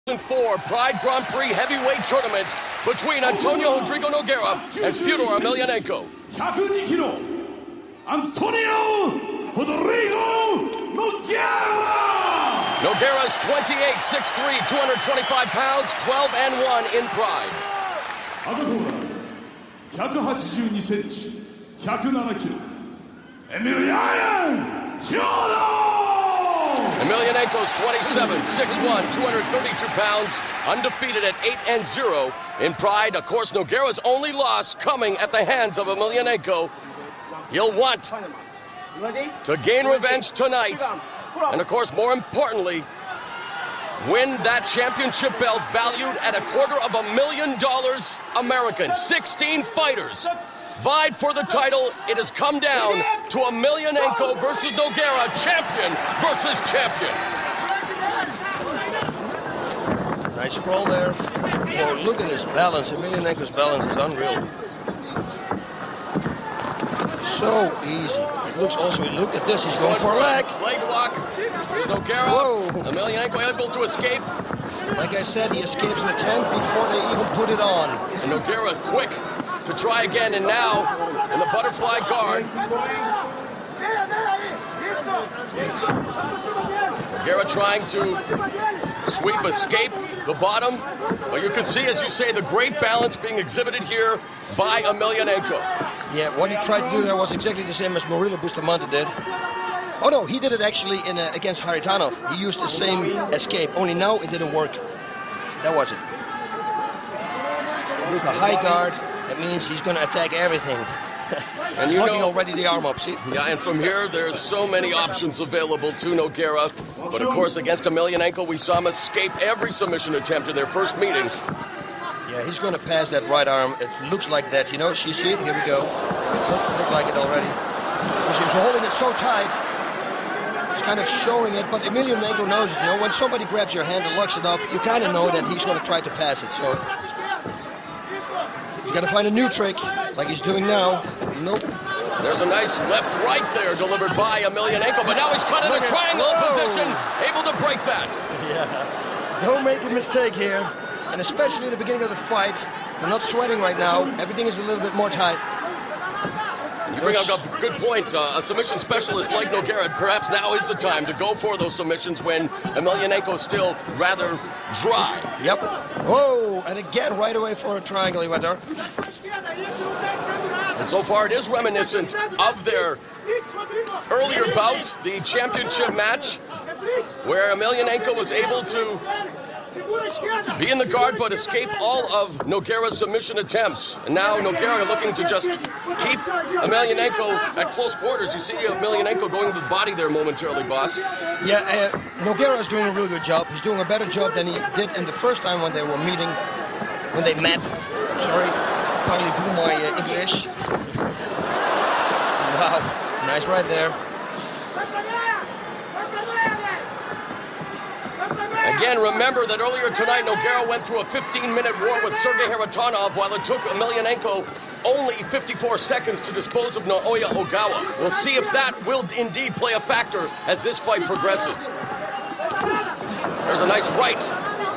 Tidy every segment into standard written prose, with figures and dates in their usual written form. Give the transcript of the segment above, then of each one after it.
2004 Pride Grand Prix heavyweight tournament between Antonio Rodrigo Nogueira and Fedor Emelianenko. 102 kilo, Antonio Rodrigo Nogueira! Nogueira's 28, 6'3", 225 pounds, 12-1 in Pride. 182センチ、107キロ、Emelianenko! Emelianenko's 27, 6'1", 232 pounds, undefeated at 8-0 in Pride. Of course, Nogueira's only loss coming at the hands of Emelianenko. He'll want to gain revenge tonight. And of course, more importantly, win that championship belt valued at $250,000 American. 16 fighters vied for the title. It has come down to Emelianenko versus Nogueira, champion versus champion. Nice sprawl there. Oh, look at his balance. Emelianenko's balance is unreal. So easy. It looks also, look at this, he's going for a leg. Leg lock. Nogueira. Whoa. Emelianenko able to escape. Like I said, he escapes in the tent before they even put it on. And Nogueira quick to try again, and now in the butterfly guard. Nogueira trying to sweep, escape the bottom. But you can see, as you say, the great balance being exhibited here by Emelianenko. Yeah, what he tried to do there was exactly the same as Murilo Bustamante did. Oh no, he did it actually against Haritanov. He used the same escape, only now it didn't work. That was it. Look, a high guard, that means he's going to attack everything. And he's locking already the arm up, see? Yeah, and from here, there's so many options available to Nogueira. But of course, against Emelianenko, we saw him escape every submission attempt in their first meeting. Yeah, he's going to pass that right arm. It looks like that, you know. You see it? Here we go. Look like it already. Because he was holding it so tight. He's kind of showing it, but Emelianenko knows it, you know. When somebody grabs your hand and locks it up, you kind of know that he's going to try to pass it. So he's got to find a new trick, like he's doing now. Nope. There's a nice left-right there delivered by Emelianenko, but now he's cut in a triangle position, able to break that. Yeah. Don't make a mistake here. And especially in the beginning of the fight, they're not sweating right now. Everything is a little bit more tight. You bring up a good point. A submission specialist like Nogueira, perhaps now is the time to go for those submissions when Emelianenko's still rather dry. Yep. Oh, and again, right away for a triangle he went there. And so far it is reminiscent of their earlier bout, the championship match, where Emelianenko was able to be in the guard but escape all of Nogueira's submission attempts. And now Nogueira looking to just keep Emelianenko at close quarters. You see Emelianenko going to the body there momentarily, boss. Yeah, Nogueira is doing a really good job. He's doing a better job than he did in the first time when they were meeting, when they met. I'm sorry, parlez-vous my English. Wow, nice right there. Again, remember that earlier tonight, Nogueira went through a 15-minute war with Sergei Haritanov, while it took Emelianenko only 54 seconds to dispose of Naoya Ogawa. We'll see if that will indeed play a factor as this fight progresses. There's a nice right.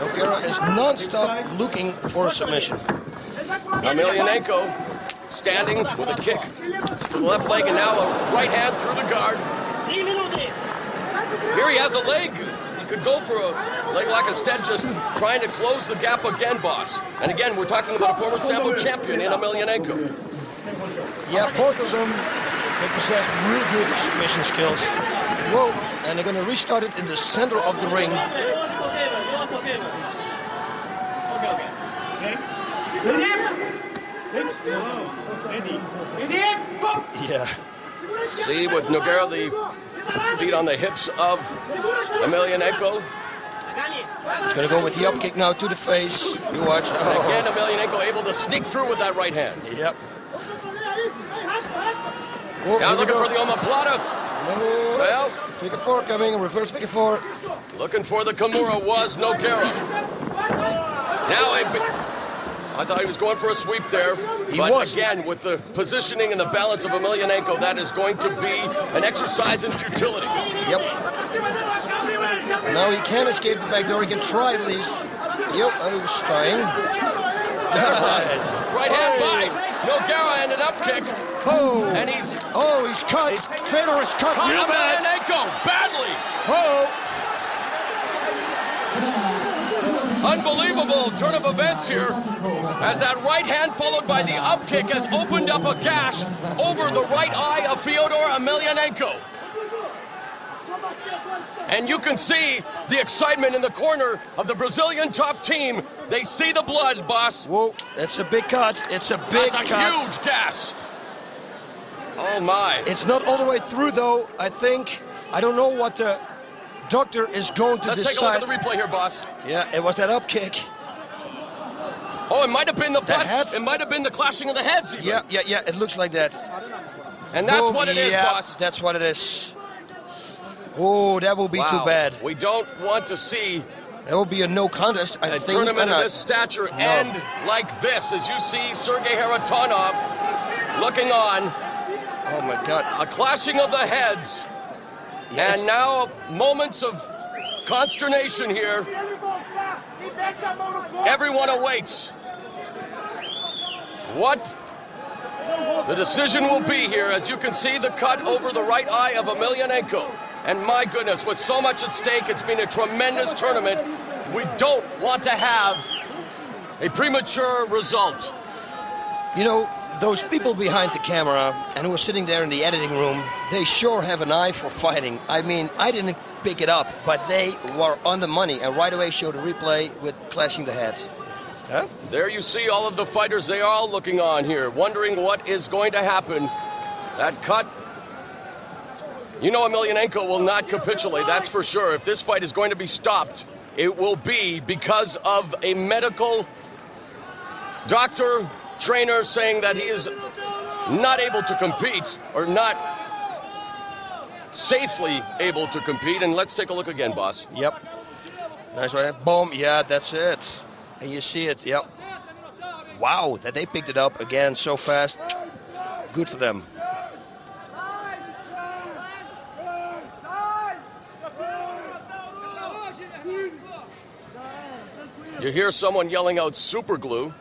Nogueira is non-stop looking for a submission. Emelianenko standing with a kick to the left leg, and now a right hand through the guard. Here he has a leg. Could go for a leg lock, instead just trying to close the gap again, boss. And again, we're talking about a former Sambo champion in Emelianenko. Yeah, both of them, they possess real good submission skills. Whoa, and they're going to restart it in the center of the ring. Yeah. See, with Nogueira, the feet on the hips of Emelianenko. He's going to go with the up kick now to the face. You watch. Oh. Again, Emelianenko able to sneak through with that right hand. Yep. Now looking for the omoplata. No. Well, figure four coming, reverse figure four. Looking for the Kimura was Nogueira. Now I thought he was going for a sweep there, but again, with the positioning and the balance of Emelianenko, that is going to be an exercise in futility. Yep. Now he can't escape the back door. He can try at least. Yep, he was trying. Right hand by. Nogueira ended up kick. Oh, And he's cut. Fedor is cut real bad. Emelianenko badly. Oh, Unbelievable turn of events here, as that right hand followed by the up kick has opened up a gash over the right eye of Fedor Emelianenko. And you can see the excitement in the corner of the Brazilian top team. They see the blood, boss. whoa, that's a big cut. It's a big That's a cut. huge gash. Oh my. It's not all the way through, though. I think. I don't know what the doctor is going to Let's decide. take a look at the replay here, boss. Yeah, it was that up kick. Oh, it might have been the butts. head? It might have been the clashing of the heads even. Yeah, it looks like that. And that's Boom, what it is, yeah, boss. That's what it is. Oh, that will be too bad. We don't want to see That will be a no contest, I a think. tournament of this stature end like this, as you see Sergei Haratonov looking on. Oh, my God. A clashing of the heads. Yes. And now moments of consternation here. Everyone awaits what the decision will be here. As you can see, the cut over the right eye of Emelianenko. And my goodness, with so much at stake, it's been a tremendous tournament. We don't want to have a premature result. You know, those people behind the camera and who are sitting there in the editing room, they sure have an eye for fighting. I mean, I didn't pick it up, but they were on the money and right away showed a replay with clashing the heads. Huh? There you see all of the fighters. They are all looking on here, wondering what is going to happen. That cut. You know Emelianenko will not capitulate, that's for sure. If this fight is going to be stopped, it will be because of a medical doctor, trainer saying that he is not able to compete, or not safely able to compete. And let's take a look again, boss. Yep. Nice right. Boom. Yeah, that's it. And you see it. Yep. Wow, that they picked it up again so fast. Good for them. You hear someone yelling out super glue.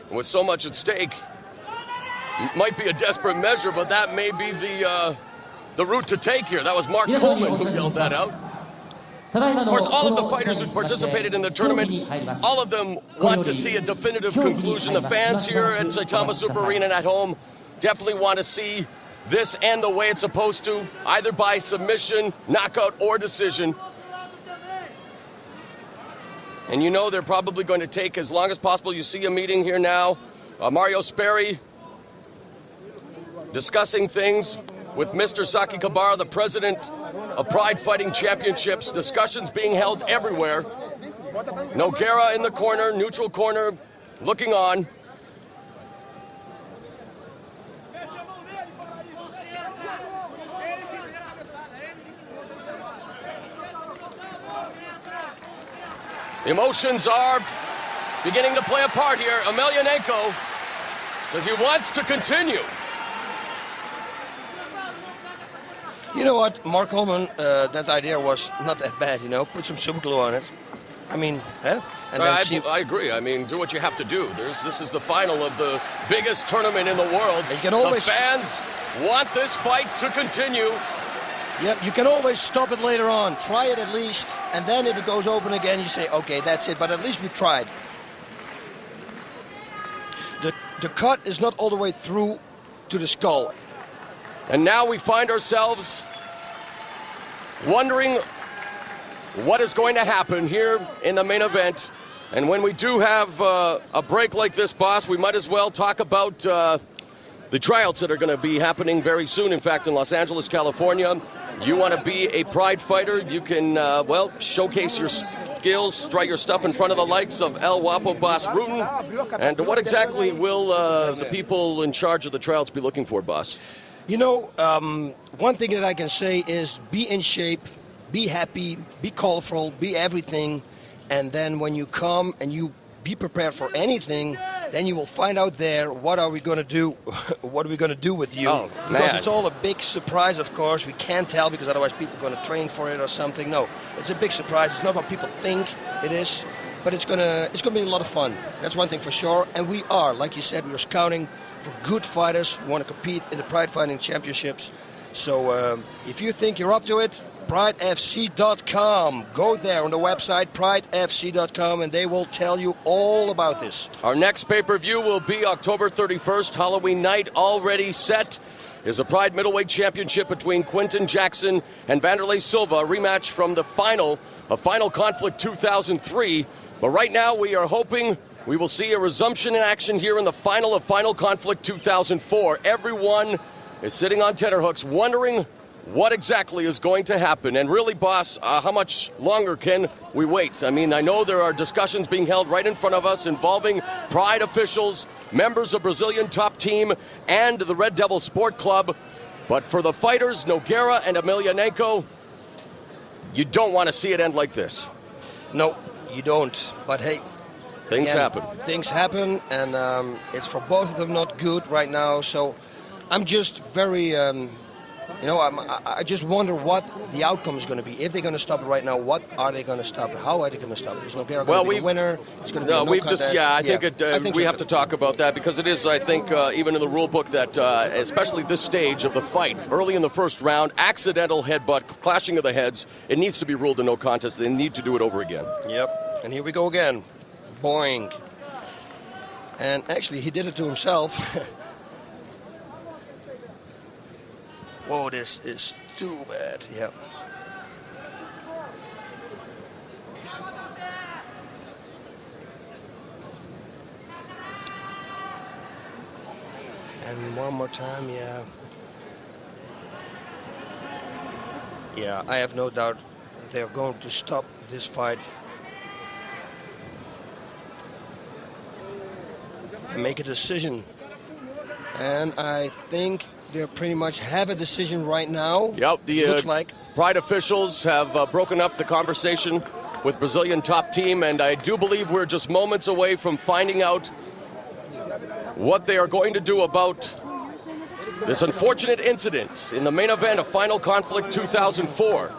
And with so much at stake, it might be a desperate measure, but that may be the route to take here. That was Mark Coleman who yelled that out. Of course, all of the fighters who participated in the tournament, all of them want to see a definitive conclusion. The fans here at Saitama Super Arena and at home definitely want to see this end the way it's supposed to, either by submission, knockout, or decision. And you know they're probably going to take as long as possible. You see a meeting here now. Mario Sperry discussing things with Mr. Saki Kabara, the president of Pride Fighting Championships. Discussions being held everywhere. Nogueira in the corner, neutral corner, looking on. Emotions are beginning to play a part here. Emelianenko says he wants to continue. You know what, Mark Coleman, that idea was not that bad, you know. Put some super glue on it. I mean, huh? And then I agree. I mean, do what you have to do. This is the final of the biggest tournament in the world. You can always... The fans want this fight to continue. Yep, you can always stop it later on. Try it at least, and then if it goes open again, you say, okay, that's it. But at least we tried. The cut is not all the way through to the skull. And now we find ourselves wondering what is going to happen here in the main event. And when we do have a break like this, boss, we might as well talk about the tryouts that are going to be happening very soon. In fact, in Los Angeles, California. You want to be a Pride fighter, you can, showcase your skills, try your stuff in front of the likes of El Guapo Boss Rutten. And what exactly will the people in charge of the tryouts be looking for, boss? You know, one thing that I can say is be in shape, be happy, be colorful, be everything. And then when you come and you be prepared for anything. Then you will find out there what are we going to do, what are we going to do with you. Oh, because man. it's all a big surprise, of course. We can't tell because otherwise people are going to train for it or something. No, it's a big surprise. It's not what people think it is, but it's gonna be a lot of fun. That's one thing for sure. And we are, like you said, we are scouting for good fighters who want to compete in the Pride Fighting Championships. So if you think you're up to it, pridefc.com. Go there on the website, pridefc.com, and they will tell you all about this. Our next pay-per-view will be October 31st, Halloween night. Already set is a Pride Middleweight Championship between Quinton Jackson and Vanderlei Silva, a rematch from the Final Conflict 2003. But right now we are hoping we will see a resumption in action here in the final of Final Conflict 2004. Everyone is sitting on tenterhooks wondering what exactly is going to happen. And really, boss, how much longer can we wait? I mean, I know there are discussions being held right in front of us involving Pride officials, members of Brazilian top team, and the Red Devil Sport Club. But for the fighters, Nogueira and Emelianenko, you don't want to see it end like this. No, you don't. But hey, things happen. Things happen, and it's for both of them not good right now. So I'm just very... I just wonder what the outcome is going to be. If they're going to stop it right now, what are they going to stop it? How are they going to stop it? Is Nogueira going to be the winner? It's going to be no contest. I think we have to talk about that because it is, I think, even in the rule book that, especially this stage of the fight, early in the first round, accidental headbutt, clashing of the heads, it needs to be ruled a no contest. They need to do it over again. Yep, and here we go again. Boing. And actually, he did it to himself. Whoa, this is too bad. Yep. And one more time, yeah. Yeah, I have no doubt that they are going to stop this fight and make a decision. And I think they pretty much have a decision right now. Yep, the looks like Pride officials have broken up the conversation with Brazilian top team, and I do believe we're just moments away from finding out what they are going to do about this unfortunate incident in the main event of Final Conflict 2004.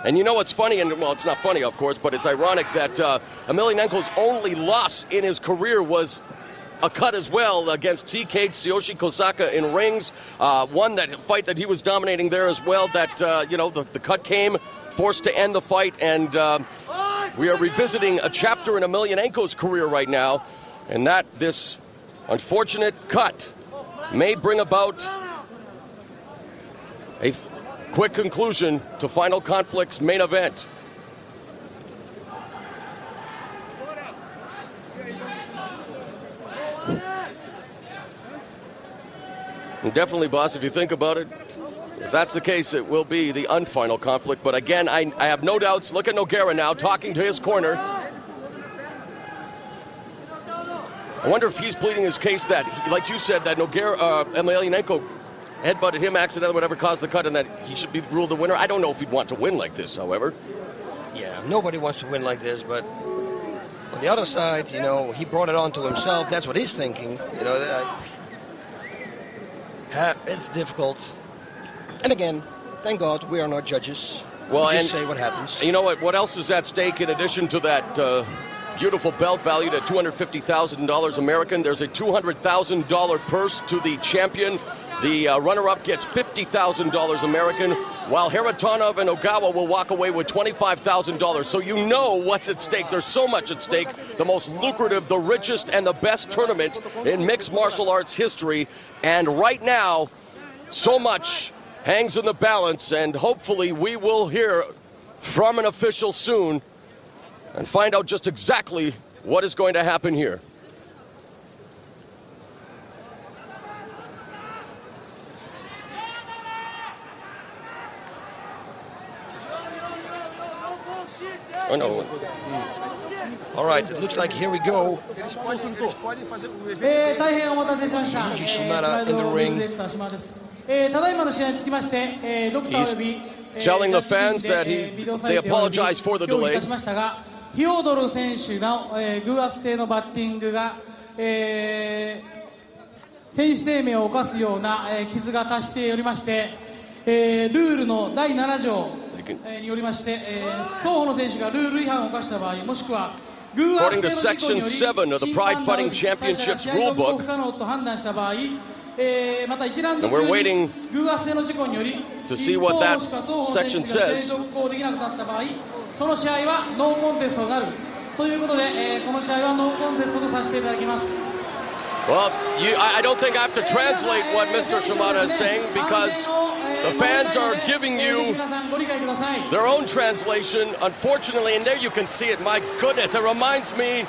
And you know what's funny, and well, it's not funny, of course, but it's ironic that Emelianenko's only loss in his career was a cut as well against TK Tsuyoshi Kosaka in rings. Won that fight that he was dominating there as well. That, the cut came, forced to end the fight, and we are revisiting a chapter in Emelianenko's career right now, and that this unfortunate cut may bring about a quick conclusion to Final Conflict's main event. And definitely, boss, if you think about it, if that's the case, it will be the unfinal conflict. But again, I have no doubts. Look at Nogueira now talking to his corner. I wonder if he's pleading his case that, like you said, that Emelianenko headbutted him accidentally, whatever caused the cut, and that he should be ruled the winner. I don't know if he'd want to win like this, however. Yeah, nobody wants to win like this, but on the other side, he brought it on to himself. That's what he's thinking. It's difficult. And again, thank God we are not judges. Well, we just say what happens. You know what else is at stake in addition to that beautiful belt valued at $250,000 American? There's a $200,000 purse to the champion. The runner-up gets $50,000 American, while Haratonov and Ogawa will walk away with $25,000. So you know what's at stake. There's so much at stake. The most lucrative, the richest, and the best tournament in mixed martial arts history. And right now, so much hangs in the balance, and hopefully we will hear from an official soon and find out just exactly what is going to happen here. Oh, no. All right, it looks like here we go. Shimada in the ring. He's telling the fans that they apologize for the delay. フィオドル選手の偶発性のバッティングが、選手生命を侵すような傷が達しておりまして、ルールの第7条によりまして、双方の選手がルール違反を犯した場合、もしくは偶発性の事故により審判の最初が試合続行不可能と判断した場合、また一ラウンド中に偶発性の事故により一方もしくは双方の選手が試合続行できなくなった場合、その試合はノーコンテストとなるということで、この試合はノーコンテストとさせていただきます。Well, I don't think I have to translate what Mr. Shimada is saying because the fans are giving you their own translation, unfortunately, and there you can see it. My goodness, it reminds me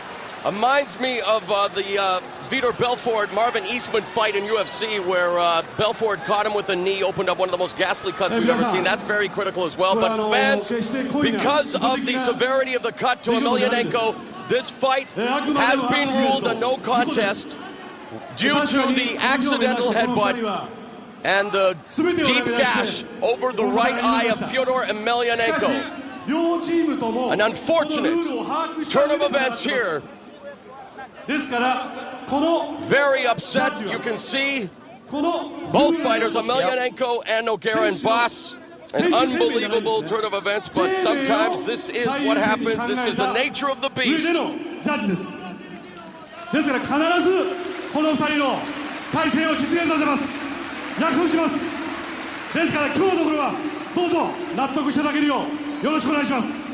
of the Fedor Belfort Marvin Eastman fight in UFC where Belfort caught him with a knee, opened up one of the most ghastly cuts we've ever seen. That's very critical as well. But fans, because of the severity of the cut to Emelianenko, this fight has been ruled a no contest due to the accidental headbutt and the deep gash over the right eye of Fedor Emelianenko. An unfortunate turn of events here. Very upset. You can see both fighters, Emelianenko and Nogueira and Boss. An unbelievable turn of events, but sometimes this is what happens. This is the nature of the beast. ですから必ずこの2人の対戦を実現させます。約束します。ですから今日のところはどうぞ納得していただけるようよろしくお願いします。